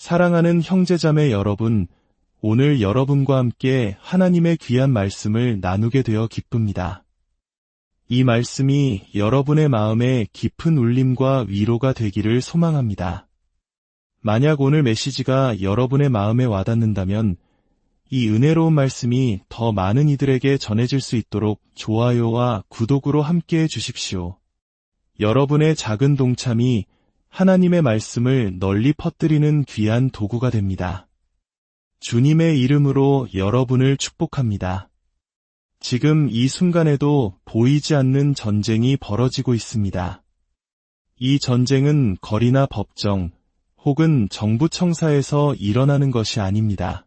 사랑하는 형제자매 여러분, 오늘 여러분과 함께 하나님의 귀한 말씀을 나누게 되어 기쁩니다. 이 말씀이 여러분의 마음에 깊은 울림과 위로가 되기를 소망합니다. 만약 오늘 메시지가 여러분의 마음에 와닿는다면 이 은혜로운 말씀이 더 많은 이들에게 전해질 수 있도록 좋아요와 구독으로 함께해 주십시오. 여러분의 작은 동참이 하나님의 말씀을 널리 퍼뜨리는 귀한 도구가 됩니다. 주님의 이름으로 여러분을 축복합니다. 지금 이 순간에도 보이지 않는 전쟁이 벌어지고 있습니다. 이 전쟁은 거리나 법정 혹은 정부 청사에서 일어나는 것이 아닙니다.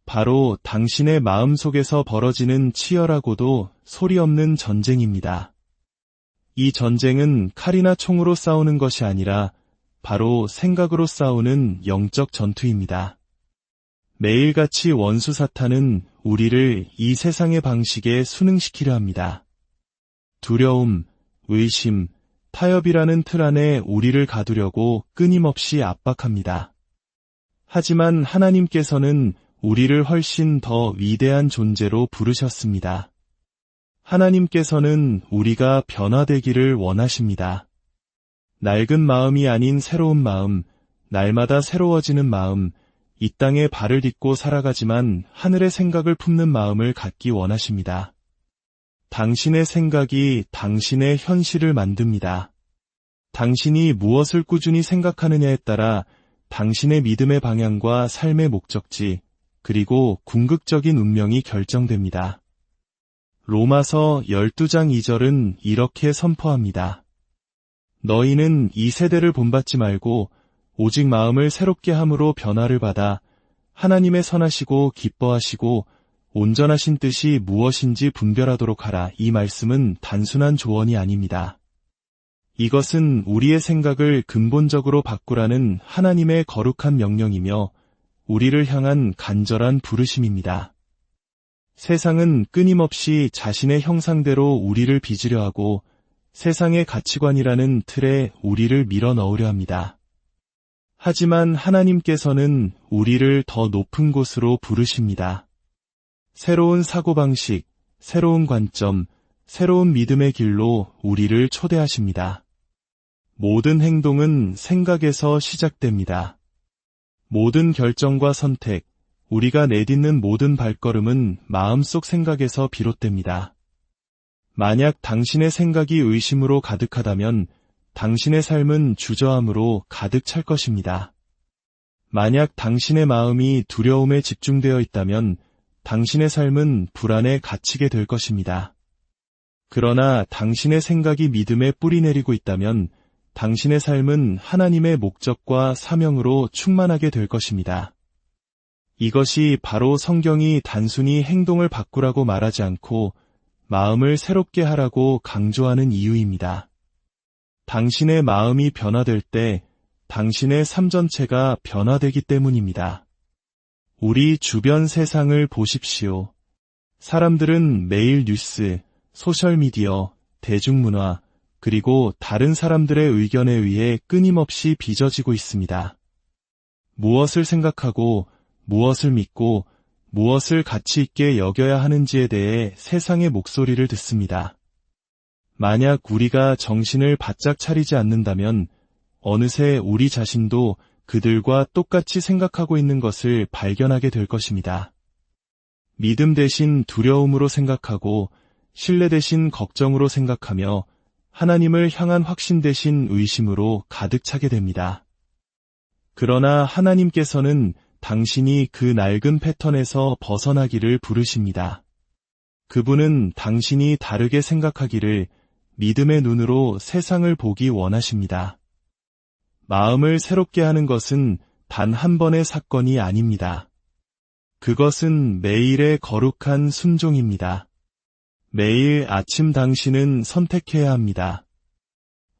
바로 당신의 마음 속에서 벌어지는 치열하고도 소리 없는 전쟁입니다. 이 전쟁은 칼이나 총으로 싸우는 것이 아니라 바로 생각으로 싸우는 영적 전투입니다. 매일같이 원수 사탄은 우리를 이 세상의 방식에 순응시키려 합니다. 두려움, 의심, 타협이라는 틀 안에 우리를 가두려고 끊임없이 압박합니다. 하지만 하나님께서는 우리를 훨씬 더 위대한 존재로 부르셨습니다. 하나님께서는 우리가 변화되기를 원하십니다. 낡은 마음이 아닌 새로운 마음, 날마다 새로워지는 마음, 이 땅에 발을 딛고 살아가지만 하늘의 생각을 품는 마음을 갖기 원하십니다. 당신의 생각이 당신의 현실을 만듭니다. 당신이 무엇을 꾸준히 생각하느냐에 따라 당신의 믿음의 방향과 삶의 목적지, 그리고 궁극적인 운명이 결정됩니다. 로마서 12장 2절은 이렇게 선포합니다. 너희는 이 세대를 본받지 말고 오직 마음을 새롭게 함으로 변화를 받아 하나님의 선하시고 기뻐하시고 온전하신 뜻이 무엇인지 분별하도록 하라. 이 말씀은 단순한 조언이 아닙니다. 이것은 우리의 생각을 근본적으로 바꾸라는 하나님의 거룩한 명령이며 우리를 향한 간절한 부르심입니다. 세상은 끊임없이 자신의 형상대로 우리를 빚으려 하고 세상의 가치관이라는 틀에 우리를 밀어넣으려 합니다. 하지만 하나님께서는 우리를 더 높은 곳으로 부르십니다. 새로운 사고방식, 새로운 관점, 새로운 믿음의 길로 우리를 초대하십니다. 모든 행동은 생각에서 시작됩니다. 모든 결정과 선택, 우리가 내딛는 모든 발걸음은 마음속 생각에서 비롯됩니다. 만약 당신의 생각이 의심으로 가득하다면 당신의 삶은 주저함으로 가득 찰 것입니다. 만약 당신의 마음이 두려움에 집중되어 있다면 당신의 삶은 불안에 갇히게 될 것입니다. 그러나 당신의 생각이 믿음에 뿌리 내리고 있다면 당신의 삶은 하나님의 목적과 사명으로 충만하게 될 것입니다. 이것이 바로 성경이 단순히 행동을 바꾸라고 말하지 않고 마음을 새롭게 하라고 강조하는 이유입니다. 당신의 마음이 변화될 때 당신의 삶 전체가 변화되기 때문입니다. 우리 주변 세상을 보십시오. 사람들은 매일 뉴스, 소셜미디어, 대중문화, 그리고 다른 사람들의 의견에 의해 끊임없이 빚어지고 있습니다. 무엇을 생각하고 무엇을 믿고 무엇을 가치 있게 여겨야 하는지에 대해 세상의 목소리를 듣습니다. 만약 우리가 정신을 바짝 차리지 않는다면 어느새 우리 자신도 그들과 똑같이 생각하고 있는 것을 발견하게 될 것입니다. 믿음 대신 두려움으로 생각하고 신뢰 대신 걱정으로 생각하며 하나님을 향한 확신 대신 의심으로 가득 차게 됩니다. 그러나 하나님께서는 당신이 그 낡은 패턴에서 벗어나기를 부르십니다. 그분은 당신이 다르게 생각하기를 믿음의 눈으로 세상을 보기 원하십니다. 마음을 새롭게 하는 것은 단 한 번의 사건이 아닙니다. 그것은 매일의 거룩한 순종입니다. 매일 아침 당신은 선택해야 합니다.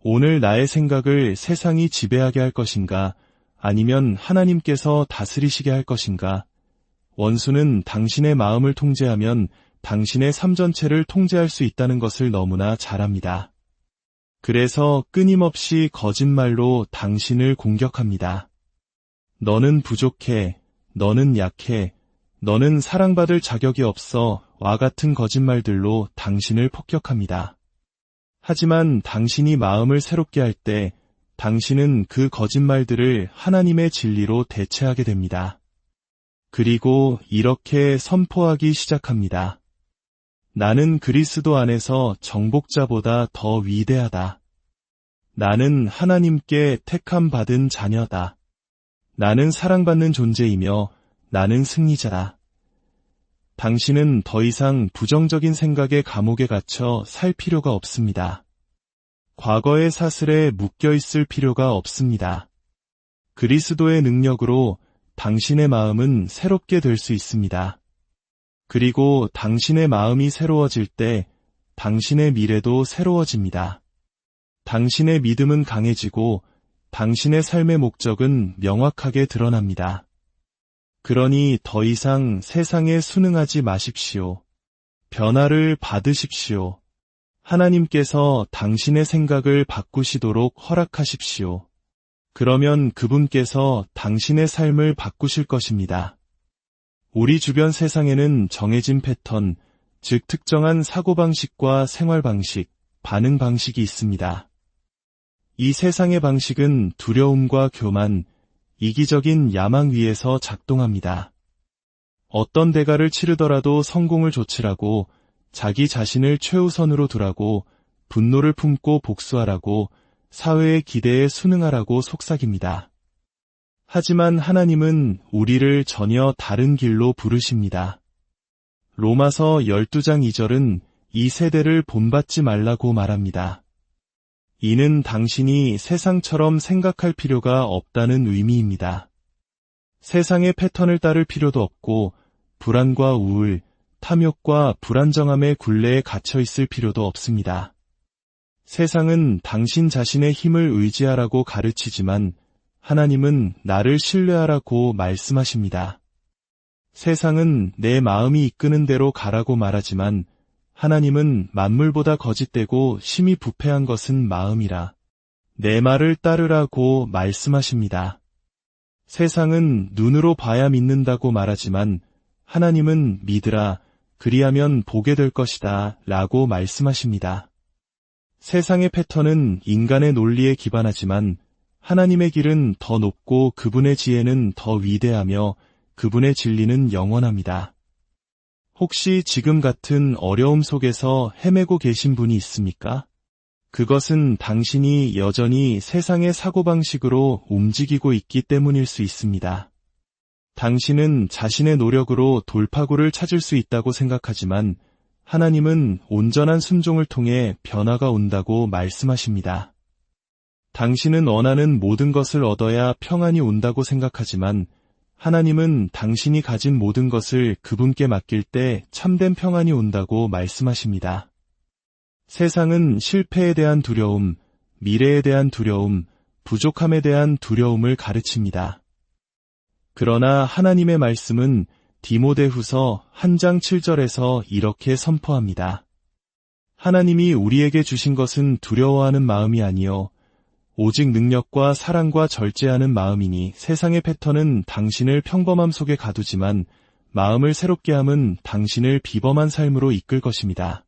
오늘 나의 생각을 세상이 지배하게 할 것인가, 아니면 하나님께서 다스리시게 할 것인가? 원수는 당신의 마음을 통제하면 당신의 삶 전체를 통제할 수 있다는 것을 너무나 잘 압니다. 그래서 끊임없이 거짓말로 당신을 공격합니다. 너는 부족해. 너는 약해. 너는 사랑받을 자격이 없어. 와 같은 거짓말들로 당신을 폭격합니다. 하지만 당신이 마음을 새롭게 할 때 당신은 그 거짓말들을 하나님의 진리로 대체하게 됩니다. 그리고 이렇게 선포하기 시작합니다. 나는 그리스도 안에서 정복자보다 더 위대하다. 나는 하나님께 택함 받은 자녀다. 나는 사랑받는 존재이며 나는 승리자다. 당신은 더 이상 부정적인 생각의 감옥에 갇혀 살 필요가 없습니다. 과거의 사슬에 묶여 있을 필요가 없습니다. 그리스도의 능력으로 당신의 마음은 새롭게 될 수 있습니다. 그리고 당신의 마음이 새로워질 때 당신의 미래도 새로워집니다. 당신의 믿음은 강해지고 당신의 삶의 목적은 명확하게 드러납니다. 그러니 더 이상 세상에 순응하지 마십시오. 변화를 받으십시오. 하나님께서 당신의 생각을 바꾸시도록 허락하십시오. 그러면 그분께서 당신의 삶을 바꾸실 것입니다. 우리 주변 세상에는 정해진 패턴, 즉 특정한 사고방식과 생활방식, 반응 방식이 있습니다. 이 세상의 방식은 두려움과 교만, 이기적인 야망 위에서 작동합니다. 어떤 대가를 치르더라도 성공을 좇으라고, 자기 자신을 최우선으로 두라고, 분노를 품고 복수하라고, 사회의 기대에 순응하라고 속삭입니다. 하지만 하나님은 우리를 전혀 다른 길로 부르십니다. 로마서 12장 2절은 이 세대를 본받지 말라고 말합니다. 이는 당신이 세상처럼 생각할 필요가 없다는 의미입니다. 세상의 패턴을 따를 필요도 없고 불안과 우울, 탐욕과 불안정함의 굴레에 갇혀 있을 필요도 없습니다. 세상은 당신 자신의 힘을 의지하라고 가르치지만 하나님은 나를 신뢰하라고 말씀하십니다. 세상은 내 마음이 이끄는 대로 가라고 말하지만 하나님은 만물보다 거짓되고 심히 부패한 것은 마음이라 내 말을 따르라고 말씀하십니다. 세상은 눈으로 봐야 믿는다고 말하지만 하나님은 믿으라, 그리하면 보게 될 것이다 라고 말씀하십니다. 세상의 패턴은 인간의 논리에 기반하지만 하나님의 길은 더 높고 그분의 지혜는 더 위대하며 그분의 진리는 영원합니다. 혹시 지금 같은 어려움 속에서 헤매고 계신 분이 있습니까? 그것은 당신이 여전히 세상의 사고방식으로 움직이고 있기 때문일 수 있습니다. 당신은 자신의 노력으로 돌파구를 찾을 수 있다고 생각하지만 하나님은 온전한 순종을 통해 변화가 온다고 말씀하십니다. 당신은 원하는 모든 것을 얻어야 평안이 온다고 생각하지만 하나님은 당신이 가진 모든 것을 그분께 맡길 때 참된 평안이 온다고 말씀하십니다. 세상은 실패에 대한 두려움, 미래에 대한 두려움, 부족함에 대한 두려움을 가르칩니다. 그러나 하나님의 말씀은 디모데후서 1장 7절에서 이렇게 선포합니다. 하나님이 우리에게 주신 것은 두려워하는 마음이 아니요 오직 능력과 사랑과 절제하는 마음이니 세상의 패턴은 당신을 평범함 속에 가두지만 마음을 새롭게 함은 당신을 비범한 삶으로 이끌 것입니다.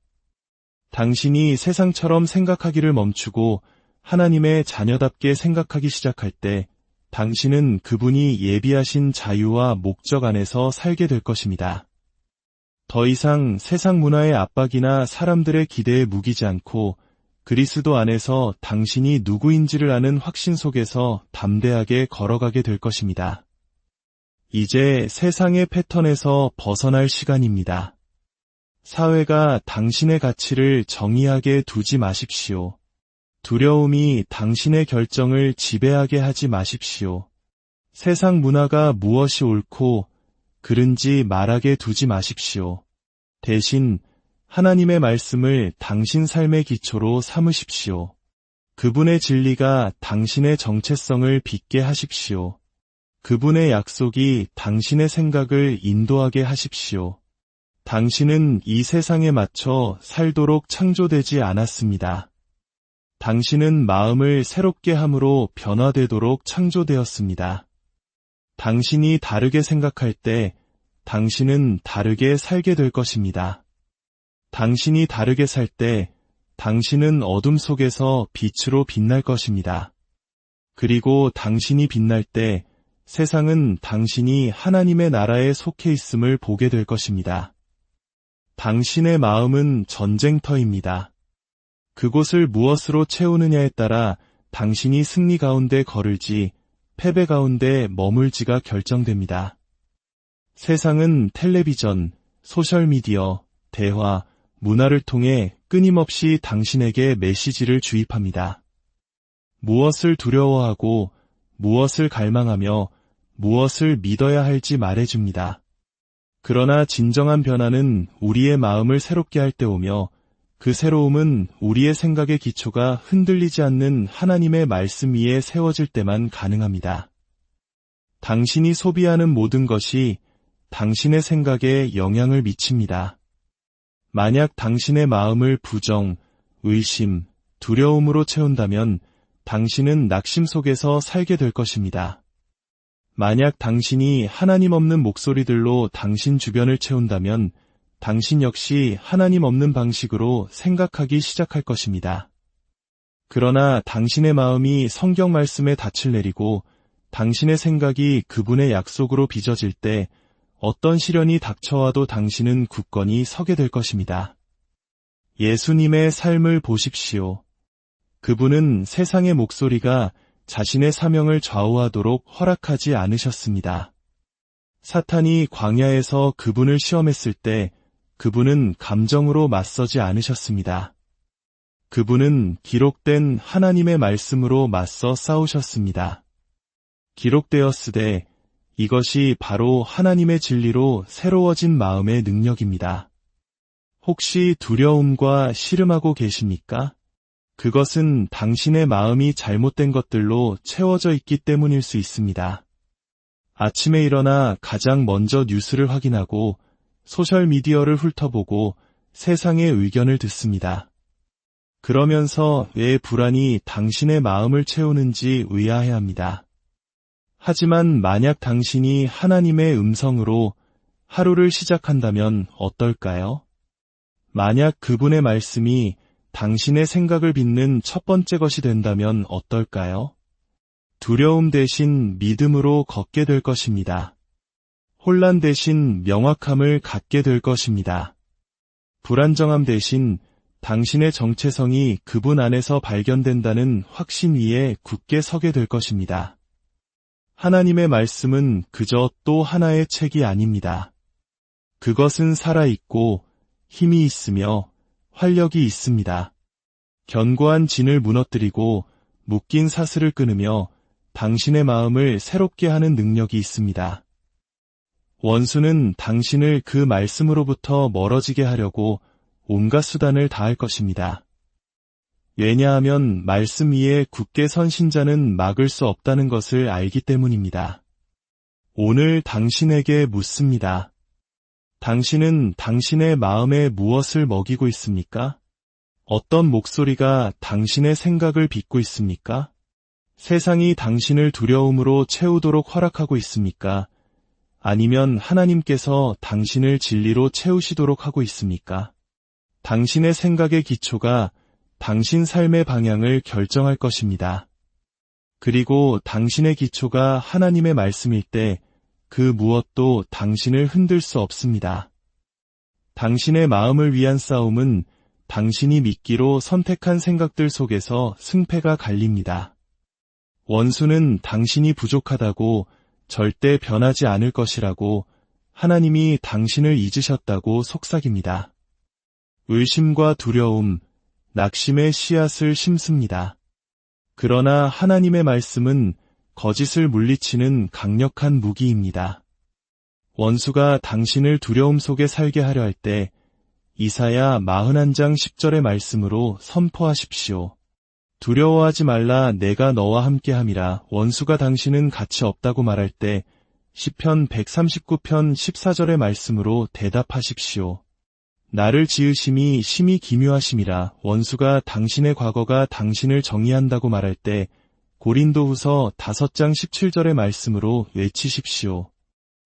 당신이 세상처럼 생각하기를 멈추고 하나님의 자녀답게 생각하기 시작할 때 당신은 그분이 예비하신 자유와 목적 안에서 살게 될 것입니다. 더 이상 세상 문화의 압박이나 사람들의 기대에 묵이지 않고 그리스도 안에서 당신이 누구인지를 아는 확신 속에서 담대하게 걸어가게 될 것입니다. 이제 세상의 패턴에서 벗어날 시간입니다. 사회가 당신의 가치를 정의하게 두지 마십시오. 두려움이 당신의 결정을 지배하게 하지 마십시오. 세상 문화가 무엇이 옳고 그른지 말하게 두지 마십시오. 대신 하나님의 말씀을 당신 삶의 기초로 삼으십시오. 그분의 진리가 당신의 정체성을 빛게 하십시오. 그분의 약속이 당신의 생각을 인도하게 하십시오. 당신은 이 세상에 맞춰 살도록 창조되지 않았습니다. 당신은 마음을 새롭게 함으로 변화되도록 창조되었습니다. 당신이 다르게 생각할 때 당신은 다르게 살게 될 것입니다. 당신이 다르게 살 때 당신은 어둠 속에서 빛으로 빛날 것입니다. 그리고 당신이 빛날 때 세상은 당신이 하나님의 나라에 속해 있음을 보게 될 것입니다. 당신의 마음은 전쟁터입니다. 그곳을 무엇으로 채우느냐에 따라 당신이 승리 가운데 걸을지 패배 가운데 머물지가 결정됩니다. 세상은 텔레비전, 소셜미디어, 대화, 문화를 통해 끊임없이 당신에게 메시지를 주입합니다. 무엇을 두려워하고 무엇을 갈망하며 무엇을 믿어야 할지 말해줍니다. 그러나 진정한 변화는 우리의 마음을 새롭게 할 때 오며 그 새로움은 우리의 생각의 기초가 흔들리지 않는 하나님의 말씀 위에 세워질 때만 가능합니다. 당신이 소비하는 모든 것이 당신의 생각에 영향을 미칩니다. 만약 당신의 마음을 부정, 의심, 두려움으로 채운다면 당신은 낙심 속에서 살게 될 것입니다. 만약 당신이 하나님 없는 목소리들로 당신 주변을 채운다면 당신 역시 하나님 없는 방식으로 생각하기 시작할 것입니다. 그러나 당신의 마음이 성경 말씀에 닻을 내리고 당신의 생각이 그분의 약속으로 빚어질 때 어떤 시련이 닥쳐와도 당신은 굳건히 서게 될 것입니다. 예수님의 삶을 보십시오. 그분은 세상의 목소리가 자신의 사명을 좌우하도록 허락하지 않으셨습니다. 사탄이 광야에서 그분을 시험했을 때 그분은 감정으로 맞서지 않으셨습니다. 그분은 기록된 하나님의 말씀으로 맞서 싸우셨습니다. 기록되었으되 이것이 바로 하나님의 진리로 새로워진 마음의 능력입니다. 혹시 두려움과 씨름하고 계십니까? 그것은 당신의 마음이 잘못된 것들로 채워져 있기 때문일 수 있습니다. 아침에 일어나 가장 먼저 뉴스를 확인하고 소셜미디어를 훑어보고 세상의 의견을 듣습니다. 그러면서 왜 불안이 당신의 마음을 채우는지 의아해합니다. 하지만 만약 당신이 하나님의 음성으로 하루를 시작한다면 어떨까요? 만약 그분의 말씀이 당신의 생각을 빚는 첫 번째 것이 된다면 어떨까요? 두려움 대신 믿음으로 걷게 될 것입니다. 혼란 대신 명확함을 갖게 될 것입니다. 불안정함 대신 당신의 정체성이 그분 안에서 발견된다는 확신 위에 굳게 서게 될 것입니다. 하나님의 말씀은 그저 또 하나의 책이 아닙니다. 그것은 살아있고 힘이 있으며 활력이 있습니다. 견고한 진을 무너뜨리고 묶인 사슬을 끊으며 당신의 마음을 새롭게 하는 능력이 있습니다. 원수는 당신을 그 말씀으로부터 멀어지게 하려고 온갖 수단을 다할 것입니다. 왜냐하면 말씀 위에 굳게 선 신자는 막을 수 없다는 것을 알기 때문입니다. 오늘 당신에게 묻습니다. 당신은 당신의 마음에 무엇을 먹이고 있습니까? 어떤 목소리가 당신의 생각을 빚고 있습니까? 세상이 당신을 두려움으로 채우도록 허락하고 있습니까? 아니면 하나님께서 당신을 진리로 채우시도록 하고 있습니까? 당신의 생각의 기초가 당신 삶의 방향을 결정할 것입니다. 그리고 당신의 기초가 하나님의 말씀일 때 그 무엇도 당신을 흔들 수 없습니다. 당신의 마음을 위한 싸움은 당신이 믿기로 선택한 생각들 속에서 승패가 갈립니다. 원수는 당신이 부족하다고 절대 변하지 않을 것이라고 하나님이 당신을 잊으셨다고 속삭입니다. 의심과 두려움, 낙심의 씨앗을 심습니다. 그러나 하나님의 말씀은 거짓을 물리치는 강력한 무기입니다. 원수가 당신을 두려움 속에 살게 하려 할 때 이사야 41장 10절의 말씀으로 선포하십시오. 두려워하지 말라 내가 너와 함께함이라. 원수가 당신은 가치 없다고 말할 때 시편 139편 14절의 말씀으로 대답하십시오. 나를 지으심이 심히 기묘하심이라. 원수가 당신의 과거가 당신을 정의한다고 말할 때 고린도후서 5장 17절의 말씀으로 외치십시오.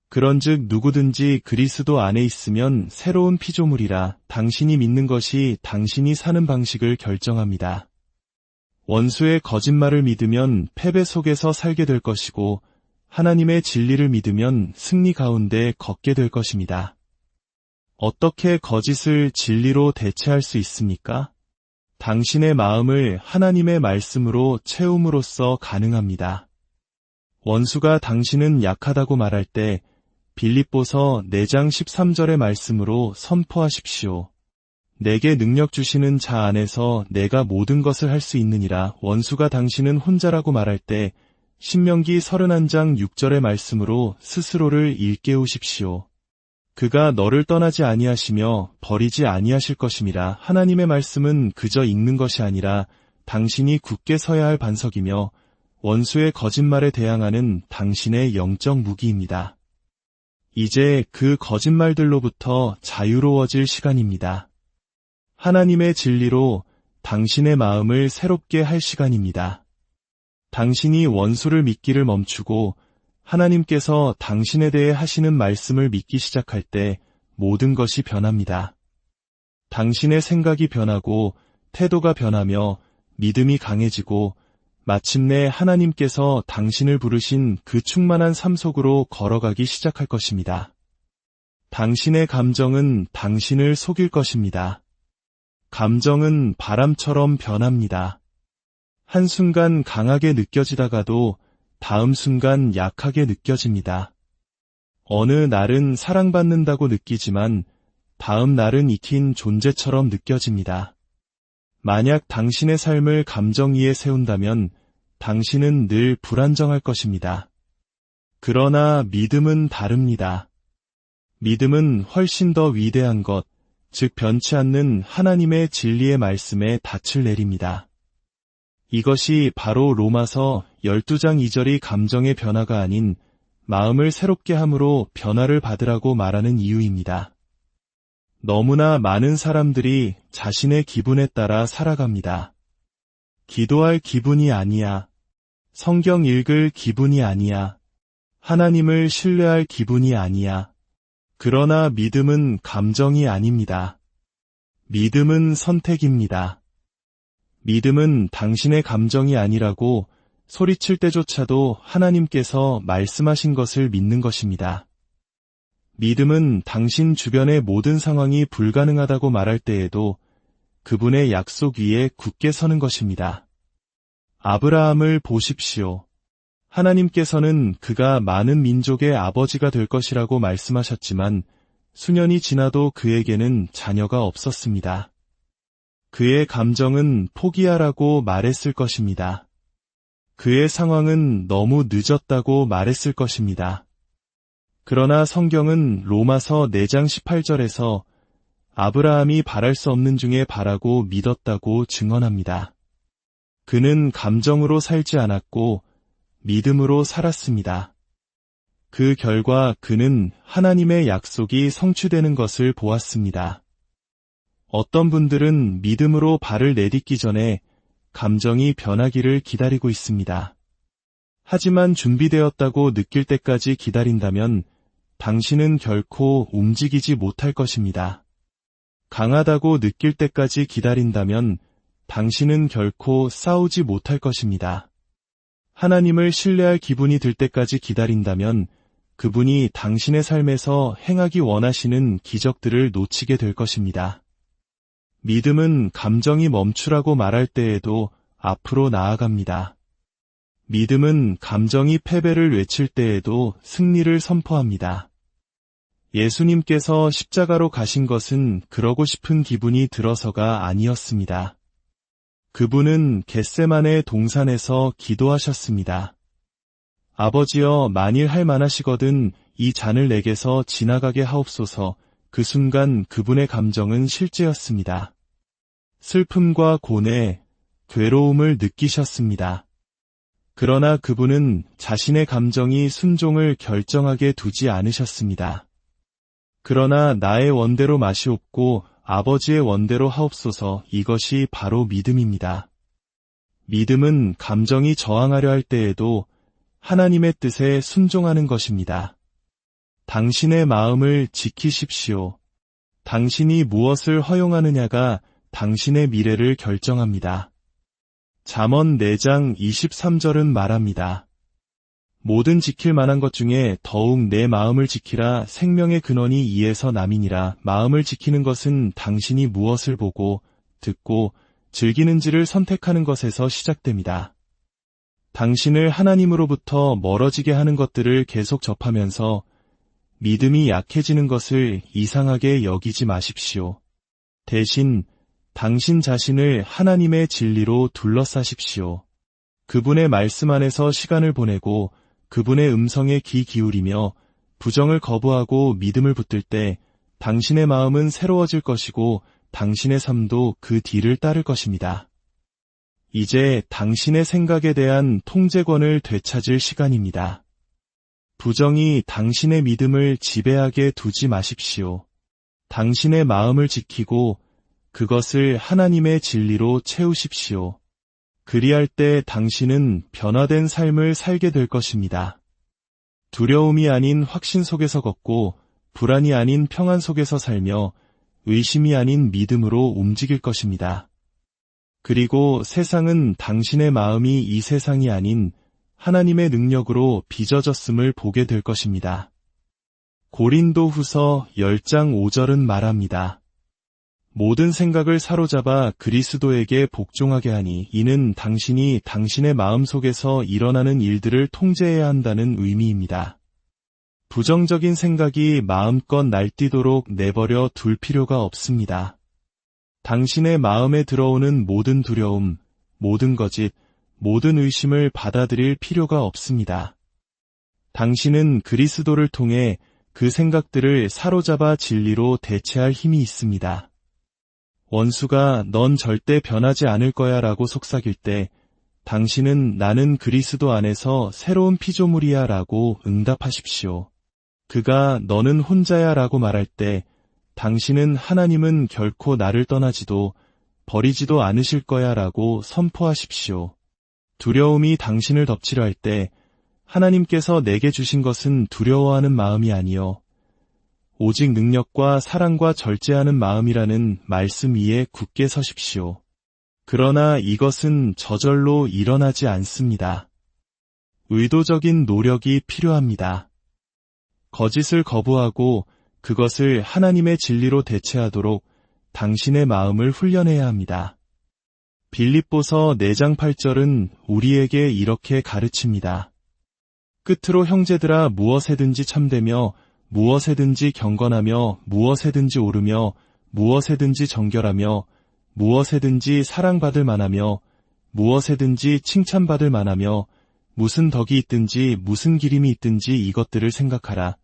그런즉 누구든지 그리스도 안에 있으면 새로운 피조물이라. 당신이 믿는 것이 당신이 사는 방식을 결정합니다. 원수의 거짓말을 믿으면 패배 속에서 살게 될 것이고 하나님의 진리를 믿으면 승리 가운데 걷게 될 것입니다. 어떻게 거짓을 진리로 대체할 수 있습니까? 당신의 마음을 하나님의 말씀으로 채움으로써 가능합니다. 원수가 당신은 약하다고 말할 때 빌립보서 4장 13절의 말씀으로 선포하십시오. 내게 능력 주시는 자 안에서 내가 모든 것을 할 수 있느니라. 원수가 당신은 혼자라고 말할 때 신명기 31장 6절의 말씀으로 스스로를 일깨우십시오. 그가 너를 떠나지 아니하시며 버리지 아니하실 것임이라. 하나님의 말씀은 그저 읽는 것이 아니라 당신이 굳게 서야 할 반석이며 원수의 거짓말에 대항하는 당신의 영적 무기입니다. 이제 그 거짓말들로부터 자유로워질 시간입니다. 하나님의 진리로 당신의 마음을 새롭게 할 시간입니다. 당신이 원수를 믿기를 멈추고 하나님께서 당신에 대해 하시는 말씀을 믿기 시작할 때 모든 것이 변합니다. 당신의 생각이 변하고 태도가 변하며 믿음이 강해지고 마침내 하나님께서 당신을 부르신 그 충만한 삶 속으로 걸어가기 시작할 것입니다. 당신의 감정은 당신을 속일 것입니다. 감정은 바람처럼 변합니다. 한순간 강하게 느껴지다가도 다음 순간 약하게 느껴집니다. 어느 날은 사랑받는다고 느끼지만 다음 날은 익힌 존재처럼 느껴집니다. 만약 당신의 삶을 감정 위에 세운다면 당신은 늘 불안정할 것입니다. 그러나 믿음은 다릅니다. 믿음은 훨씬 더 위대한 것, 즉 변치 않는 하나님의 진리의 말씀에 닻을 내립니다. 이것이 바로 로마서 12장 2절이 감정의 변화가 아닌 마음을 새롭게 함으로 변화를 받으라고 말하는 이유입니다. 너무나 많은 사람들이 자신의 기분에 따라 살아갑니다. 기도할 기분이 아니야. 성경 읽을 기분이 아니야. 하나님을 신뢰할 기분이 아니야. 그러나 믿음은 감정이 아닙니다. 믿음은 선택입니다. 믿음은 당신의 감정이 아니라고 소리칠 때조차도 하나님께서 말씀하신 것을 믿는 것입니다. 믿음은 당신 주변의 모든 상황이 불가능하다고 말할 때에도 그분의 약속 위에 굳게 서는 것입니다. 아브라함을 보십시오. 하나님께서는 그가 많은 민족의 아버지가 될 것이라고 말씀하셨지만 수년이 지나도 그에게는 자녀가 없었습니다. 그의 감정은 포기하라고 말했을 것입니다. 그의 상황은 너무 늦었다고 말했을 것입니다. 그러나 성경은 로마서 4장 18절에서 아브라함이 바랄 수 없는 중에 바라고 믿었다고 증언합니다. 그는 감정으로 살지 않았고 믿음으로 살았습니다. 그 결과 그는 하나님의 약속이 성취되는 것을 보았습니다. 어떤 분들은 믿음으로 발을 내딛기 전에 감정이 변하기를 기다리고 있습니다. 하지만 준비되었다고 느낄 때까지 기다린다면 당신은 결코 움직이지 못할 것입니다. 강하다고 느낄 때까지 기다린다면 당신은 결코 싸우지 못할 것입니다. 하나님을 신뢰할 기분이 들 때까지 기다린다면 그분이 당신의 삶에서 행하기 원하시는 기적들을 놓치게 될 것입니다. 믿음은 감정이 멈추라고 말할 때에도 앞으로 나아갑니다. 믿음은 감정이 패배를 외칠 때에도 승리를 선포합니다. 예수님께서 십자가로 가신 것은 그러고 싶은 기분이 들어서가 아니었습니다. 그분은 겟세마네 동산에서 기도하셨습니다. 아버지여, 만일 할 만하시거든 이 잔을 내게서 지나가게 하옵소서. 그 순간 그분의 감정은 실제였습니다. 슬픔과 고뇌, 괴로움을 느끼셨습니다. 그러나 그분은 자신의 감정이 순종을 결정하게 두지 않으셨습니다. 그러나 나의 원대로 마시옵고 아버지의 원대로 하옵소서. 이것이 바로 믿음입니다. 믿음은 감정이 저항하려 할 때에도 하나님의 뜻에 순종하는 것입니다. 당신의 마음을 지키십시오. 당신이 무엇을 허용하느냐가 당신의 미래를 결정합니다. 잠언 4장 23절은 말합니다. 모든 지킬 만한 것 중에 더욱 내 마음을 지키라. 생명의 근원이 이에서 남이니라. 마음을 지키는 것은 당신이 무엇을 보고 듣고 즐기는지를 선택하는 것에서 시작됩니다. 당신을 하나님으로부터 멀어지게 하는 것들을 계속 접하면서 믿음이 약해지는 것을 이상하게 여기지 마십시오. 대신 당신 자신을 하나님의 진리로 둘러싸십시오. 그분의 말씀 안에서 시간을 보내고 그분의 음성에 귀 기울이며 부정을 거부하고 믿음을 붙들 때 당신의 마음은 새로워질 것이고 당신의 삶도 그 뒤를 따를 것입니다. 이제 당신의 생각에 대한 통제권을 되찾을 시간입니다. 부정이 당신의 믿음을 지배하게 두지 마십시오. 당신의 마음을 지키고 그것을 하나님의 진리로 채우십시오. 그리할 때 당신은 변화된 삶을 살게 될 것입니다. 두려움이 아닌 확신 속에서 걷고 불안이 아닌 평안 속에서 살며 의심이 아닌 믿음으로 움직일 것입니다. 그리고 세상은 당신의 마음이 이 세상이 아닌 하나님의 능력으로 빚어졌음을 보게 될 것입니다. 고린도후서 10장 5절은 말합니다. 모든 생각을 사로잡아 그리스도에게 복종하게 하니 이는 당신이 당신의 마음속에서 일어나는 일들을 통제해야 한다는 의미입니다. 부정적인 생각이 마음껏 날뛰도록 내버려 둘 필요가 없습니다. 당신의 마음에 들어오는 모든 두려움, 모든 거짓, 모든 의심을 받아들일 필요가 없습니다. 당신은 그리스도를 통해 그 생각들을 사로잡아 진리로 대체할 힘이 있습니다. 원수가 넌 절대 변하지 않을 거야 라고 속삭일 때 당신은 나는 그리스도 안에서 새로운 피조물이야 라고 응답하십시오. 그가 너는 혼자야 라고 말할 때 당신은 하나님은 결코 나를 떠나지도 버리지도 않으실 거야 라고 선포하십시오. 두려움이 당신을 덮치려 할 때 하나님께서 내게 주신 것은 두려워하는 마음이 아니요 오직 능력과 사랑과 절제하는 마음이라는 말씀 위에 굳게 서십시오. 그러나 이것은 저절로 일어나지 않습니다. 의도적인 노력이 필요합니다. 거짓을 거부하고 그것을 하나님의 진리로 대체하도록 당신의 마음을 훈련해야 합니다. 빌립보서 4장 8절은 우리에게 이렇게 가르칩니다. 끝으로 형제들아 무엇에든지 참되며 무엇에든지 경건하며 무엇에든지 오르며 무엇에든지 정결하며 무엇에든지 사랑받을 만하며 무엇에든지 칭찬받을 만하며 무슨 덕이 있든지 무슨 기림이 있든지 이것들을 생각하라.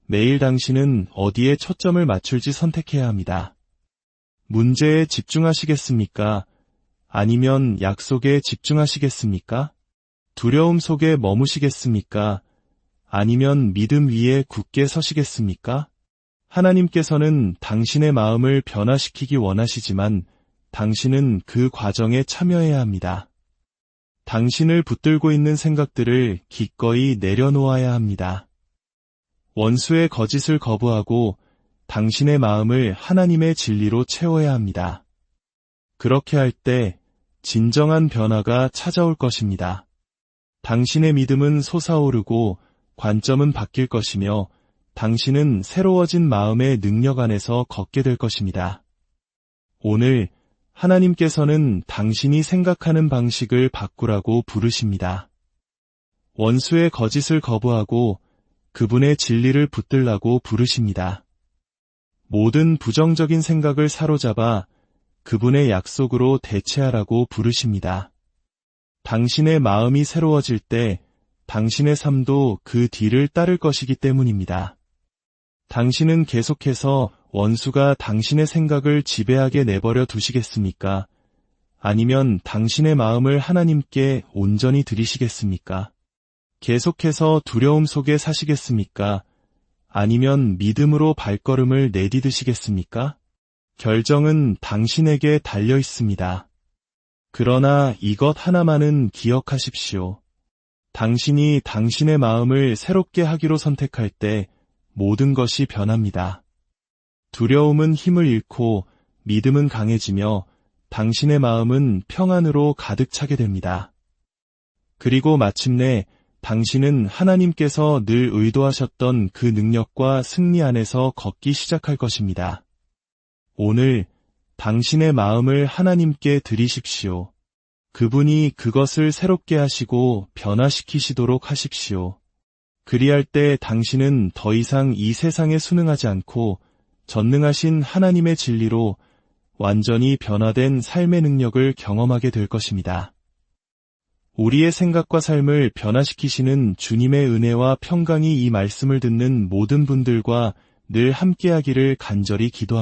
매일 당신은 어디에 초점을 맞출지 선택해야 합니다. 문제에 집중하시겠습니까? 아니면 약속에 집중하시겠습니까? 두려움 속에 머무시겠습니까? 아니면 믿음 위에 굳게 서시겠습니까? 하나님께서는 당신의 마음을 변화시키기 원하시지만 당신은 그 과정에 참여해야 합니다. 당신을 붙들고 있는 생각들을 기꺼이 내려놓아야 합니다. 원수의 거짓을 거부하고 당신의 마음을 하나님의 진리로 채워야 합니다. 그렇게 할 때 진정한 변화가 찾아올 것입니다. 당신의 믿음은 솟아오르고 관점은 바뀔 것이며 당신은 새로워진 마음의 능력 안에서 걷게 될 것입니다. 오늘 하나님께서는 당신이 생각하는 방식을 바꾸라고 부르십니다. 원수의 거짓을 거부하고 그분의 진리를 붙들라고 부르십니다. 모든 부정적인 생각을 사로잡아 그분의 약속으로 대체하라고 부르십니다. 당신의 마음이 새로워질 때 당신의 삶도 그 뒤를 따를 것이기 때문입니다. 당신은 계속해서 원수가 당신의 생각을 지배하게 내버려 두시겠습니까? 아니면 당신의 마음을 하나님께 온전히 드리시겠습니까? 계속해서 두려움 속에 사시겠습니까? 아니면 믿음으로 발걸음을 내디드시겠습니까? 결정은 당신에게 달려 있습니다. 그러나 이것 하나만은 기억하십시오. 당신이 당신의 마음을 새롭게 하기로 선택할 때 모든 것이 변합니다. 두려움은 힘을 잃고 믿음은 강해지며 당신의 마음은 평안으로 가득 차게 됩니다. 그리고 마침내 당신은 하나님께서 늘 의도하셨던 그 능력과 승리 안에서 걷기 시작할 것입니다. 오늘 당신의 마음을 하나님께 드리십시오. 그분이 그것을 새롭게 하시고 변화시키시도록 하십시오. 그리할 때 당신은 더 이상 이 세상에 순응하지 않고 전능하신 하나님의 진리로 완전히 변화된 삶의 능력을 경험하게 될 것입니다. 우리의 생각과 삶을 변화시키시는 주님의 은혜와 평강이 이 말씀을 듣는 모든 분들과 늘 함께하기를 간절히 기도합니다.